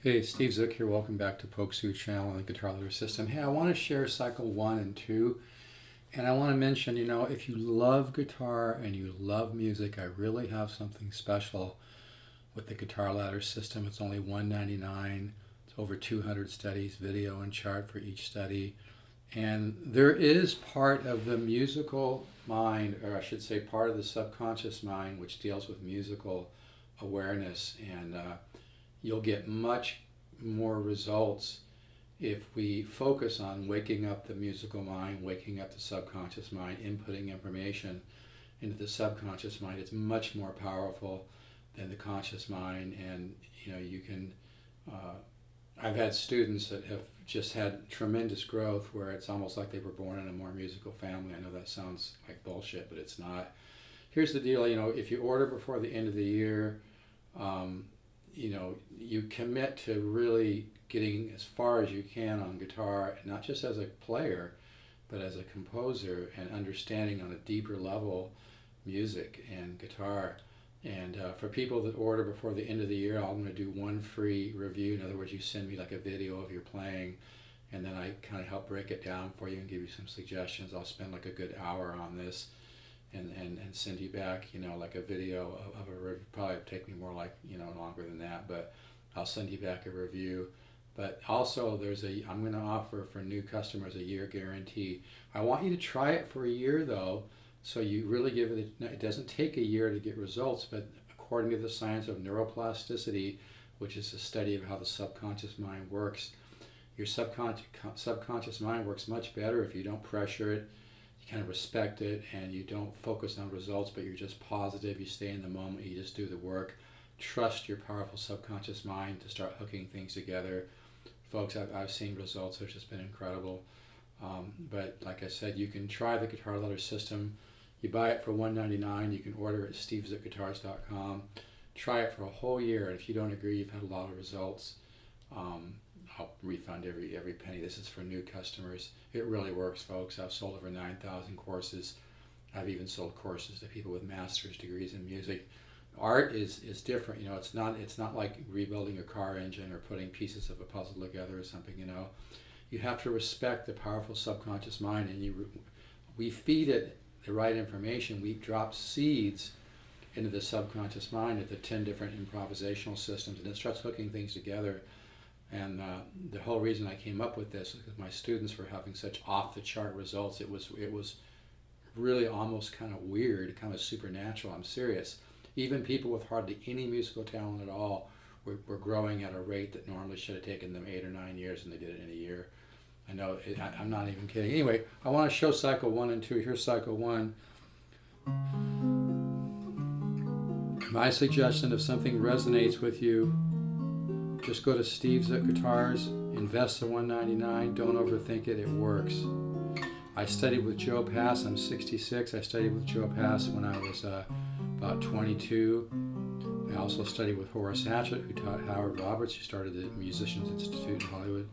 Hey, Steve Zook here. Welcome back to Pokesoo channel on the Guitar Leader System. Hey, I want to share cycle 1 and 2, and I want to mention, if you love guitar and you love music, I really have something special with the Guitar Ladder System. It's only $199. It's over 200 studies, video and chart for each study. And there is part of the musical mind, or I should say part of the subconscious mind, which deals with musical awareness. And you'll get much more results if we focus on waking up the musical mind, waking up the subconscious mind, inputting information into the subconscious mind. It's much more powerful than the conscious mind. And you can I've had students that have just had tremendous growth where it's almost like they were born in a more musical family. I know that sounds like bullshit, but it's not. Here's the deal, if you order before the end of the year, you commit to really getting as far as you can on guitar, not just as a player, but as a composer, and understanding on a deeper level music and guitar. And for people that order before the end of the year, I'm going to do one free review. In other words, you send me like a video of your playing, and then I kind of help break it down for you and give you some suggestions. I'll spend like a good hour on this and send you back, like a video of a review. Probably take me more like, longer than that, but I'll send you back a review. But also I'm going to offer for new customers a year guarantee. I want you to try it for a year though, so you really give it doesn't take a year to get results, but according to the science of neuroplasticity, which is the study of how the subconscious mind works, your subconscious mind works much better if you don't pressure it, you kind of respect it, and you don't focus on results, but you're just positive, you stay in the moment, you just do the work. Trust your powerful subconscious mind to start hooking things together. Folks, I've seen results, which has been incredible. But like I said, you can try the Guitar Ladder System. You buy it for $199. You can order it at stevesguitars.com. Try it for a whole year, and if you don't agree, you've had a lot of results, I'll refund every penny. This is for new customers. It really works, folks. I've sold over 9,000 courses. I've even sold courses to people with master's degrees in music. Art is different. It's not like rebuilding a car engine or putting pieces of a puzzle together or something. You have to respect the powerful subconscious mind, and we feed it the right information. We drop seeds into the subconscious mind at the 10 different improvisational systems, and it starts hooking things together. And the whole reason I came up with this is because my students were having such off-the-chart results. It was really almost kind of weird, kind of supernatural. I'm serious. Even people with hardly any musical talent at all were growing at a rate that normally should have taken them 8 or 9 years, and they did it in a year. I know, I'm not even kidding. Anyway, I want to show cycle 1 and 2. Here's cycle 1. My suggestion, if something resonates with you, just go to Steve's at Guitars, invest the $199, don't overthink it, it works. I studied with Joe Pass, I'm 66. I studied with Joe Pass when I was about 22. I also studied with Horace Hatchett, who taught Howard Roberts, who started the Musicians Institute in Hollywood.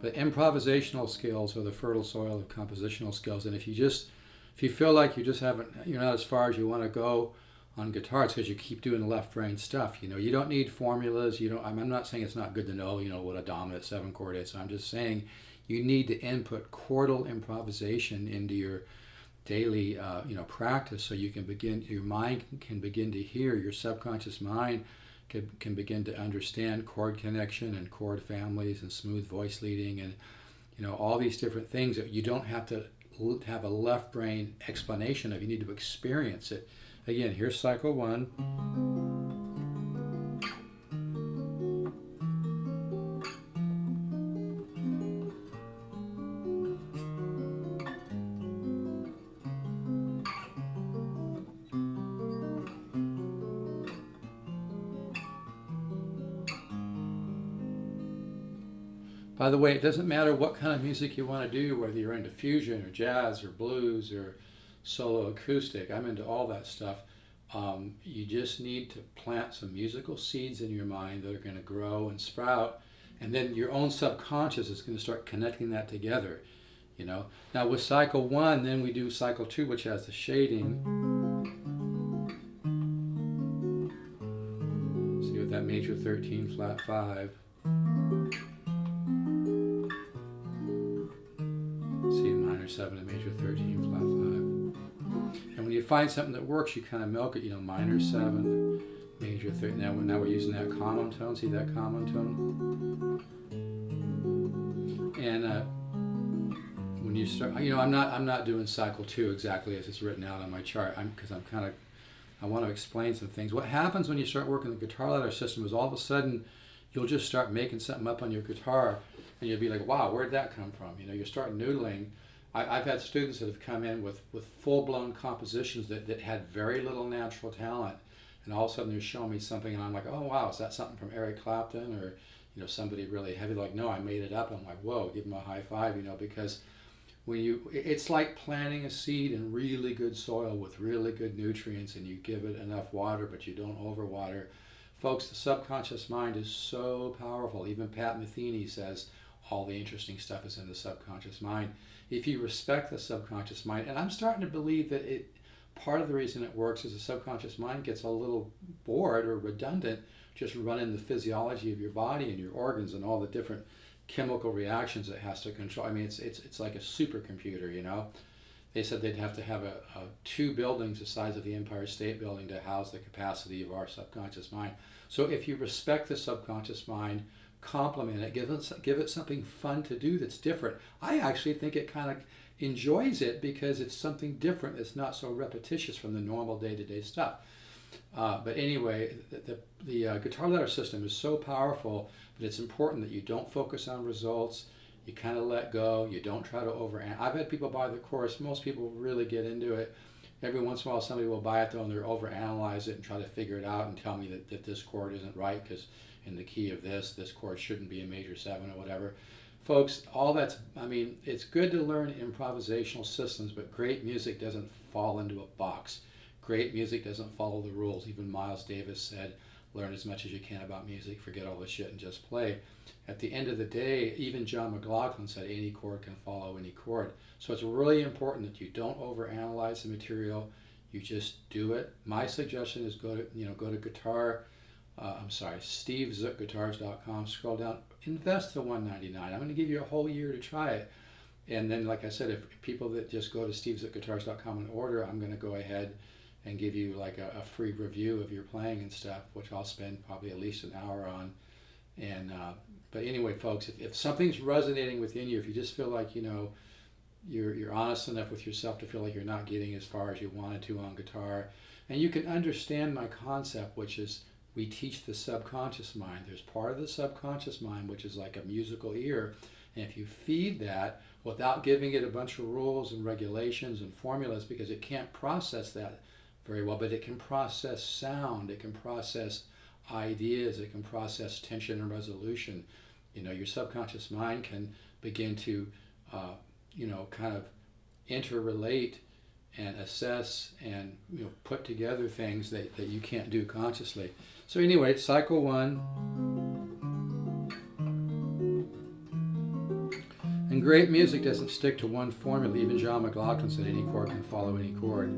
But improvisational skills are the fertile soil of compositional skills, and if you feel like you're not as far as you want to go on guitar, it's because you keep doing left brain stuff. You don't need formulas. I'm not saying it's not good to know, what a dominant 7 chord is. I'm just saying you need to input chordal improvisation into your daily, practice, so your mind can begin to hear, your subconscious mind can begin to understand chord connection and chord families and smooth voice leading and, all these different things that you don't have to have a left brain explanation of. You need to experience it. Again, here's cycle 1. By the way, it doesn't matter what kind of music you want to do, whether you're into fusion or jazz or blues or solo acoustic. I'm into all that stuff. You just need to plant some musical seeds in your mind that are going to grow and sprout, and then your own subconscious is going to start connecting that together. Now with cycle 1, then we do cycle 2, which has the shading. that major 13 flat 5. C minor 7 to major 13 flat 5. And when you find something that works, you kind of milk it, minor 7, major 13. Now we're using that common tone. See that common tone? And when you start, I'm not doing cycle 2 exactly as it's written out on my chart. I want to explain some things. What happens when you start working the guitar ladder system is all of a sudden you'll just start making something up on your guitar, and you'll be like, wow, where'd that come from? You start noodling. I've had students that have come in with full-blown compositions that had very little natural talent, and all of a sudden they're showing me something, and I'm like, oh wow, is that something from Eric Clapton or somebody really heavy? Like, no, I made it up. I'm like, whoa, give them a high five, because it's like planting a seed in really good soil with really good nutrients, and you give it enough water, but you don't overwater. Folks, the subconscious mind is so powerful. Even Pat Metheny says all the interesting stuff is in the subconscious mind. If you respect the subconscious mind, and I'm starting to believe that part of the reason it works is the subconscious mind gets a little bored or redundant just running the physiology of your body and your organs and all the different chemical reactions it has to control. It's like a supercomputer, They said they'd have to have 2 buildings the size of the Empire State Building to house the capacity of our subconscious mind. So if you respect the subconscious mind, compliment it, give it something fun to do that's different. I actually think it kind of enjoys it because it's something different. It's not so repetitious from the normal day-to-day stuff. But anyway, the guitar ladder system is so powerful, but it's important that you don't focus on results. You kind of let go. You don't try to overanalyze. I've had people buy the course. Most people really get into it. Every once in a while, somebody will buy it though, and they'll overanalyze it and try to figure it out and tell me that this chord isn't right because in the key of this chord shouldn't be a major 7 or whatever. Folks, it's good to learn improvisational systems, but great music doesn't fall into a box. Great music doesn't follow the rules. Even Miles Davis said, learn as much as you can about music, forget all the shit and just play. At the end of the day, even John McLaughlin said any chord can follow any chord. So it's really important that you don't overanalyze the material. You just do it. My suggestion is go to SteveZookGuitars.com, scroll down, invest the $199. I'm going to give you a whole year to try it. And then, like I said, if people that just go to SteveZookGuitars.com and order, I'm going to go ahead and give you like a free review of your playing and stuff, which I'll spend probably at least an hour on. And but anyway, folks, if something's resonating within you, if you just feel like you're honest enough with yourself to feel like you're not getting as far as you wanted to on guitar, and you can understand my concept, which is we teach the subconscious mind. There's part of the subconscious mind which is like a musical ear, and if you feed that without giving it a bunch of rules and regulations and formulas, because it can't process that very well, but it can process sound, it can process ideas, it can process tension and resolution. Your subconscious mind can begin to kind of interrelate and assess and put together things that you can't do consciously. So anyway, cycle 1. And great music doesn't stick to one formula. Even John McLaughlin said any chord can follow any chord.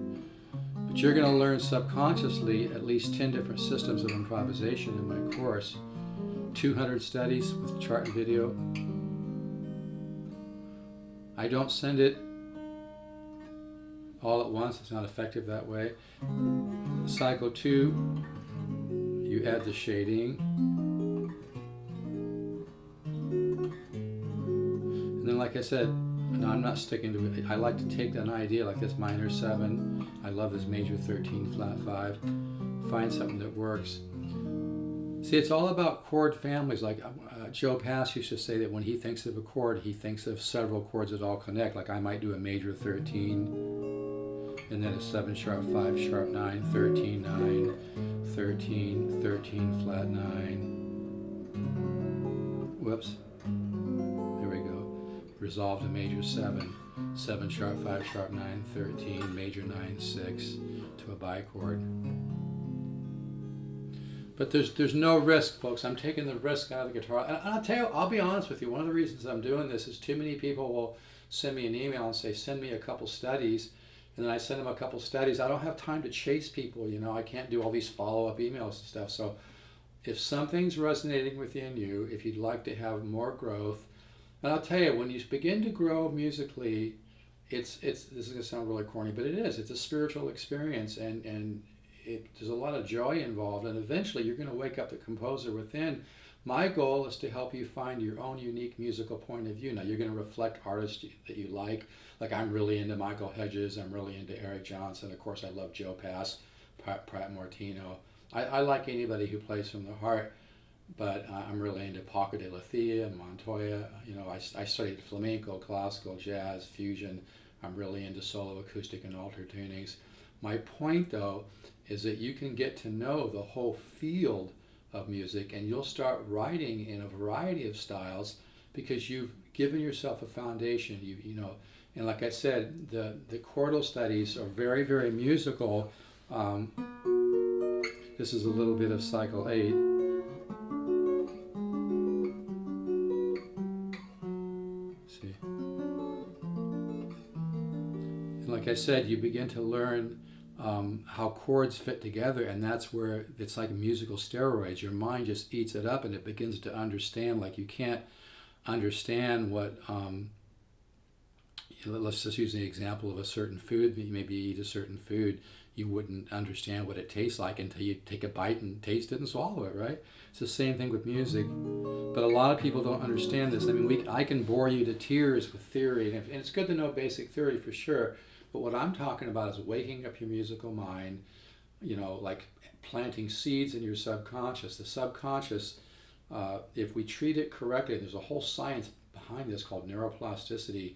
But you're going to learn subconsciously at least 10 different systems of improvisation in my course. 200 studies with chart and video. I don't send it all at once. It's not effective that way. Cycle 2, you add the shading. And then, like I said, no, I'm not sticking to it. I like to take an idea like this minor 7. I love this major 13 flat 5. Find something that works. See, it's all about chord families. Like Joe Pass used to say that when he thinks of a chord, he thinks of several chords that all connect. Like I might do a major 13, and then a 7 sharp 5 sharp 9, 13 9, 13 13 flat 9. Whoops. There we go. Resolve to major 7, 7 sharp 5 sharp 9, 13 major 9 6 to a bichord. But there's no risk, folks. I'm taking the risk out of the guitar. And I'll tell you, I'll be honest with you, one of the reasons I'm doing this is too many people will send me an email and say, send me a couple studies. And then I send them a couple studies. I don't have time to chase people, I can't do all these follow-up emails and stuff. So, if something's resonating within you, if you'd like to have more growth, and I'll tell you, when you begin to grow musically, it's this is going to sound really corny, but it is. It's a spiritual experience, and there's a lot of joy involved, and eventually you're going to wake up the composer within. My goal is to help you find your own unique musical point of view. Now, you're going to reflect artists that you like. Like, I'm really into Michael Hedges. I'm really into Eric Johnson. Of course, I love Joe Pass, Pratt Martino. I like anybody who plays from the heart, but I'm really into Paco de Lucia and Montoya. You know, I studied flamenco, classical, jazz, fusion. I'm really into solo acoustic and alto tunings. My point, though, is that you can get to know the whole field of music, and you'll start writing in a variety of styles because you've given yourself a foundation. You know, and like I said, the chordal studies are very, very musical. This is a little bit of cycle 8. See, and like I said, you begin to learn how chords fit together, and that's where it's like musical steroids. Your mind just eats it up, and it begins to understand. Like, you can't understand what, let's just use the example of a certain food. Maybe you eat a certain food, you wouldn't understand what it tastes like until you take a bite and taste it and swallow it, right? It's the same thing with music, but a lot of people don't understand this. I mean, I can bore you to tears with theory, and it's good to know basic theory for sure. But what I'm talking about is waking up your musical mind, you know, like planting seeds in your subconscious. The subconscious, if we treat it correctly, there's a whole science behind this called neuroplasticity.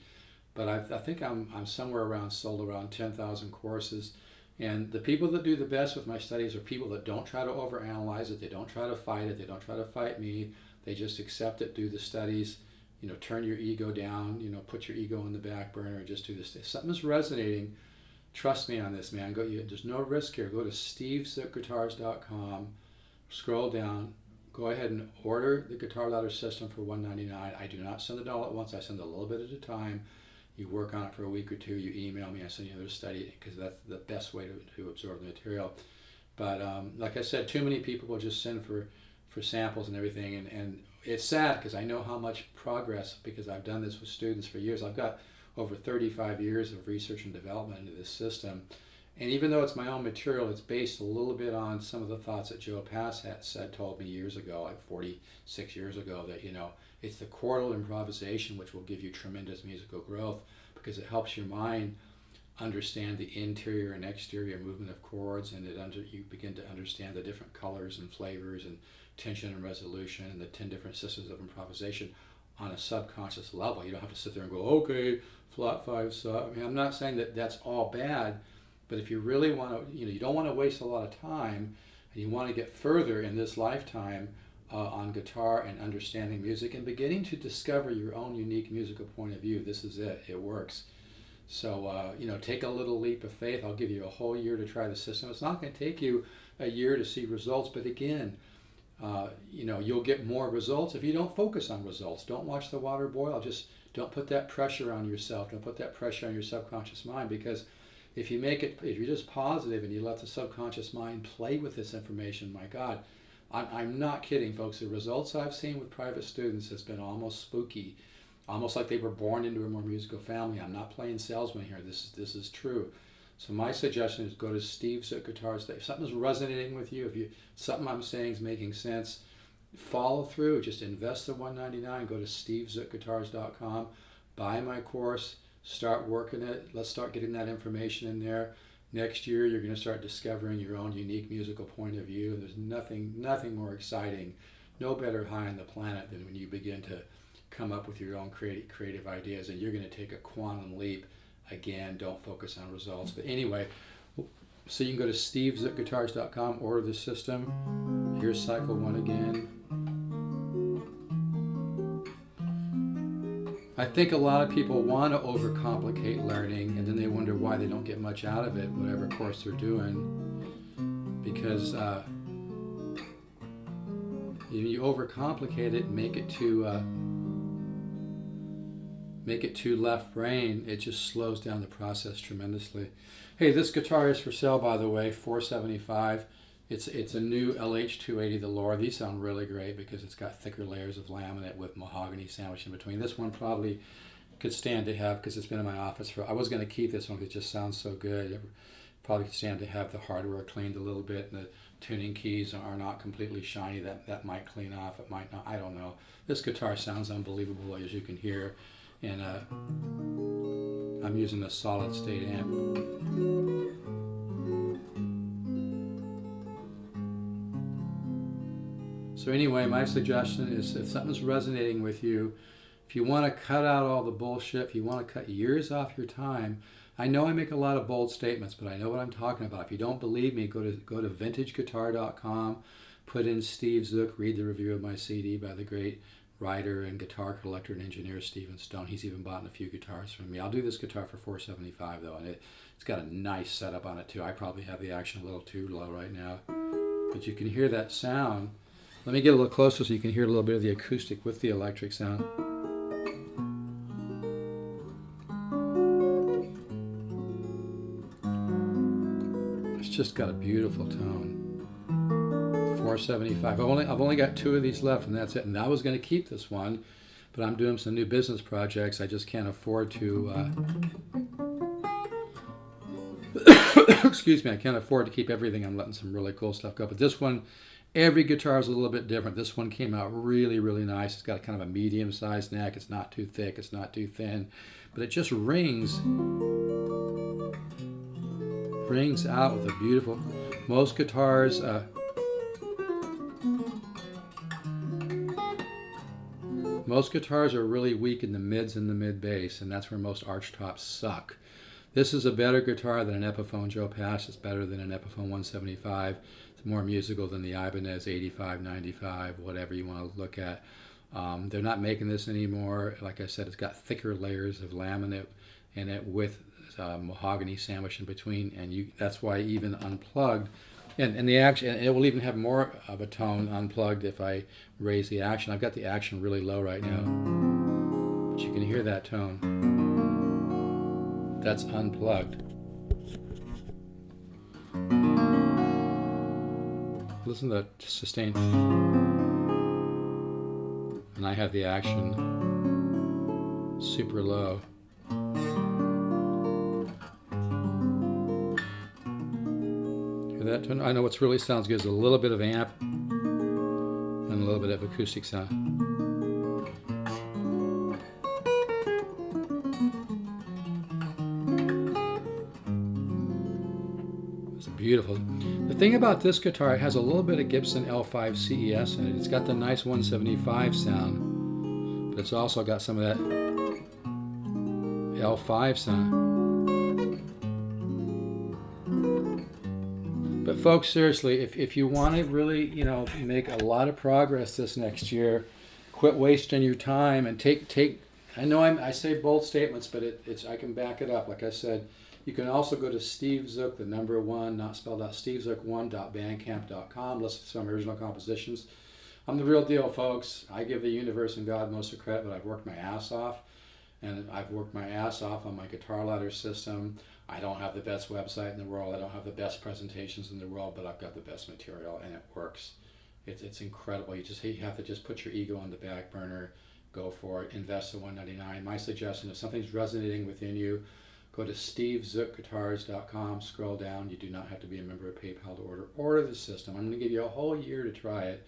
But I think I'm somewhere around, sold around 10,000 courses. And the people that do the best with my studies are people that don't try to overanalyze it. They don't try to fight it. They don't try to fight me. They just accept it, do the studies. You know, turn your ego down, you know, put your ego in the back burner and just do this. If something's resonating, trust me on this, man. There's no risk here. Go to stevezookguitars.com, scroll down, go ahead and order the guitar ladder system for $199. I do not send it all at once. I send a little bit at a time. You work on it for a week or two. You email me. I send you another study because that's the best way to absorb the material. But like I said, too many people will just send for samples and everything, and it's sad because I know how much progress, because I've done this with students for years. I've got over 35 years of research and development into this system. And even though it's my own material, it's based a little bit on some of the thoughts that Joe Pass told me years ago, like 46 years ago, that, you know, it's the chordal improvisation which will give you tremendous musical growth because it helps your mind understand the interior and exterior movement of chords, and you begin to understand the different colors and flavors and tension and resolution and the 10 different systems of improvisation on a subconscious level. You don't have to sit there and go, okay, flat 5 sub. I mean, I'm not saying that that's all bad, but if you really want to, you know, you don't want to waste a lot of time, and you want to get further in this lifetime on guitar and understanding music and beginning to discover your own unique musical point of view, this is it. It works. So, you know, take a little leap of faith. I'll give you a whole year to try the system. It's not going to take you a year to see results, but again, you know, you'll get more results if you don't focus on results. Don't watch the water boil. Just don't put that pressure on yourself. Don't put that pressure on your subconscious mind, because if you're just positive and you let the subconscious mind play with this information, my God, I'm not kidding, folks. The results I've seen with private students has been almost spooky, almost like they were born into a more musical family. I'm not playing salesman here. This is true. So my suggestion is go to stevezookguitars. If something's resonating with you, if something I'm saying is making sense, follow through. Just invest the $199. Go to stevezookguitars.com, buy my course, start working it. Let's start getting that information in there. Next year, you're going to start discovering your own unique musical point of view. There's nothing more exciting, no better high on the planet than when you begin to come up with your own creative ideas, and you're going to take a quantum leap. Again, don't focus on results. But anyway, so you can go to stevezookguitars.com, order the system. Here's cycle 1 again. I think a lot of people want to overcomplicate learning, and then they wonder why they don't get much out of it, whatever course they're doing, because you overcomplicate it, make it too left brain, it just slows down the process tremendously. Hey, this guitar is for sale, by the way, $475. It's a new LH280, the lower. These sound really great because it's got thicker layers of laminate with mahogany sandwiched in between. This one probably could stand to have, because it's been in my office for, I was going to keep this one because it just sounds so good. It probably could stand to have the hardware cleaned a little bit, and the tuning keys are not completely shiny. That might clean off, it might not, I don't know. This guitar sounds unbelievable, as you can hear, and I'm using a solid state amp. So anyway, my suggestion is, if something's resonating with you, if you want to cut out all the bullshit, if you want to cut years off your time, I know I make a lot of bold statements, but I know what I'm talking about. If you don't believe me, go to vintageguitar.com, put in Steve Zook, read the review of my CD by the great writer and guitar collector and engineer Stephen Stone. He's even bought a few guitars from me. I'll do this guitar for $475 though, and it's got a nice setup on it too. I probably have the action a little too low right now, but you can hear that sound. Let me get a little closer so you can hear a little bit of the acoustic with the electric sound. It's just got a beautiful tone. $475. I've only got 2 of these left, and that's it. And I was going to keep this one, but I'm doing some new business projects. I just can't afford to. Excuse me. I can't afford to keep everything. I'm letting some really cool stuff go. But this one, every guitar is a little bit different. This one came out really, really nice. It's got kind of a medium-sized neck. It's not too thick. It's not too thin, but it just rings out with a beautiful. Most guitars. Most guitars are really weak in the mids and the mid bass, and that's where most arch tops suck. This is a better guitar than an Epiphone Joe Pass. It's better than an Epiphone 175. It's more musical than the Ibanez 85, 95, whatever you want to look at. They're not making this anymore. Like I said, it's got thicker layers of laminate in it with mahogany sandwich in between, and that's why even unplugged, and the action, and it will even have more of a tone unplugged if I raise the action. I've got the action really low right now, but you can hear that tone. That's unplugged. Listen to the sustain. And I have the action super low. Hear that tone? I know what's really sounds good is a little bit of amp and a little bit of acoustic sound. Beautiful. The thing about this guitar, it has a little bit of Gibson L5 CES in it. It's got the nice 175 sound, but it's also got some of that L5 sound. But folks, seriously, if you want to really, make a lot of progress this next year, quit wasting your time and take. I know I say bold statements, but I can back it up. Like I said. You can also go to Steve Zook, the number 1, not spelled out, stevezook1.bandcamp.com. Listen to some original compositions. I'm the real deal, folks. I give the universe and God most of the credit, but I've worked my ass off. And I've worked my ass off on my guitar ladder system. I don't have the best website in the world. I don't have the best presentations in the world, but I've got the best material, and it works. It's incredible. You have to just put your ego on the back burner, go for it, invest the $199. My suggestion, if something's resonating within you, go to stevezookguitars.com, scroll down. You do not have to be a member of PayPal to order the system. I'm going to give you a whole year to try it.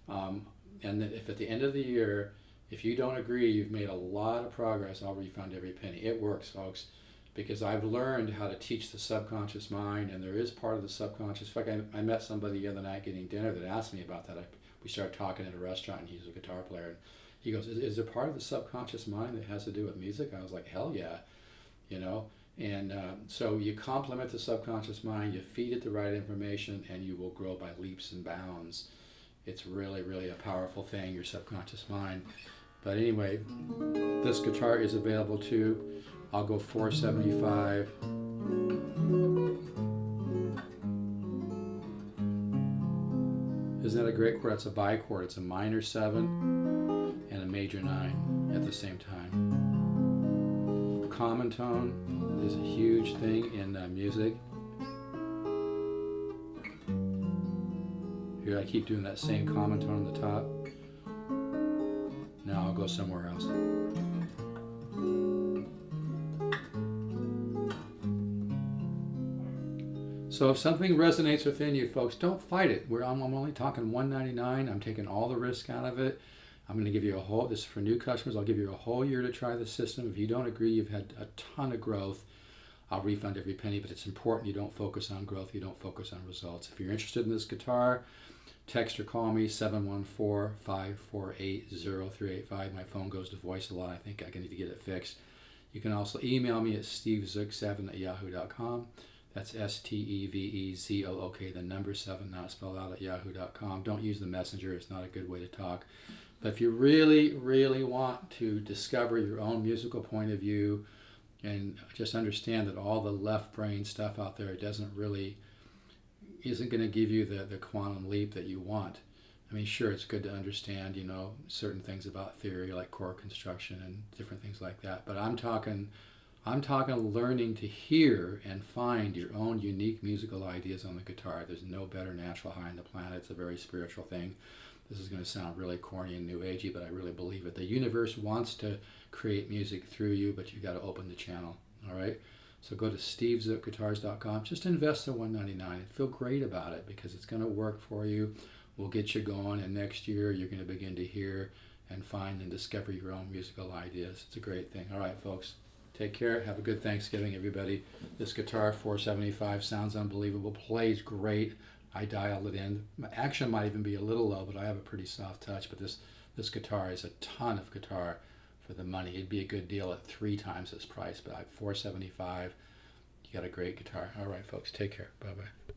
And then if at the end of the year, if you don't agree, you've made a lot of progress, I'll refund every penny. It works, folks, because I've learned how to teach the subconscious mind, and there is part of the subconscious. In fact, I met somebody the other night getting dinner that asked me about that. We started talking at a restaurant, and he's a guitar player. And he goes, is there part of the subconscious mind that has to do with music? I was like, hell yeah. And so you complement the subconscious mind, you feed it the right information, and you will grow by leaps and bounds. It's really, really a powerful thing, your subconscious mind. But anyway, this guitar is available too. I'll go $475. Isn't that a great chord? It's a bichord. It's a minor 7 and a major 9 at the same time. Common tone is a huge thing in music. Here I keep doing that same common tone on the top. Now I'll go somewhere else. So if something resonates within you, folks, don't fight it. I'm only talking $199. I'm taking all the risk out of it. I'm going to give you a whole, this is for new customers, I'll give you a whole year to try the system. If you don't agree, you've had a ton of growth, I'll refund every penny, but it's important you don't focus on growth, you don't focus on results. If you're interested in this guitar, text or call me, 714-548-0385. My phone goes to voice a lot. I think I need to get it fixed. You can also email me at stevezook7@yahoo.com. That's STEVEZOOK, the number 7, not spelled out, at yahoo.com. Don't use the messenger. It's not a good way to talk. But if you really, really want to discover your own musical point of view and just understand that all the left brain stuff out there isn't going to give you the quantum leap that you want. I mean, sure, it's good to understand, certain things about theory like chord construction and different things like that. But I'm talking learning to hear and find your own unique musical ideas on the guitar. There's no better natural high on the planet. It's a very spiritual thing. This is going to sound really corny and new agey, but I really believe it. The universe wants to create music through you, but you got to open the channel. All right. So go to stevezookguitars.com. Just invest the $199 and feel great about it because it's going to work for you. We'll get you going, and next year you're going to begin to hear and find and discover your own musical ideas. It's a great thing. All right, folks. Take care. Have a good Thanksgiving, everybody. This guitar, $475, sounds unbelievable. Plays great. I dialed it in. My action might even be a little low, but I have a pretty soft touch. But this guitar is a ton of guitar for the money. It'd be a good deal at 3 times this price, but at $475, you got a great guitar. All right, folks. Take care. Bye-bye.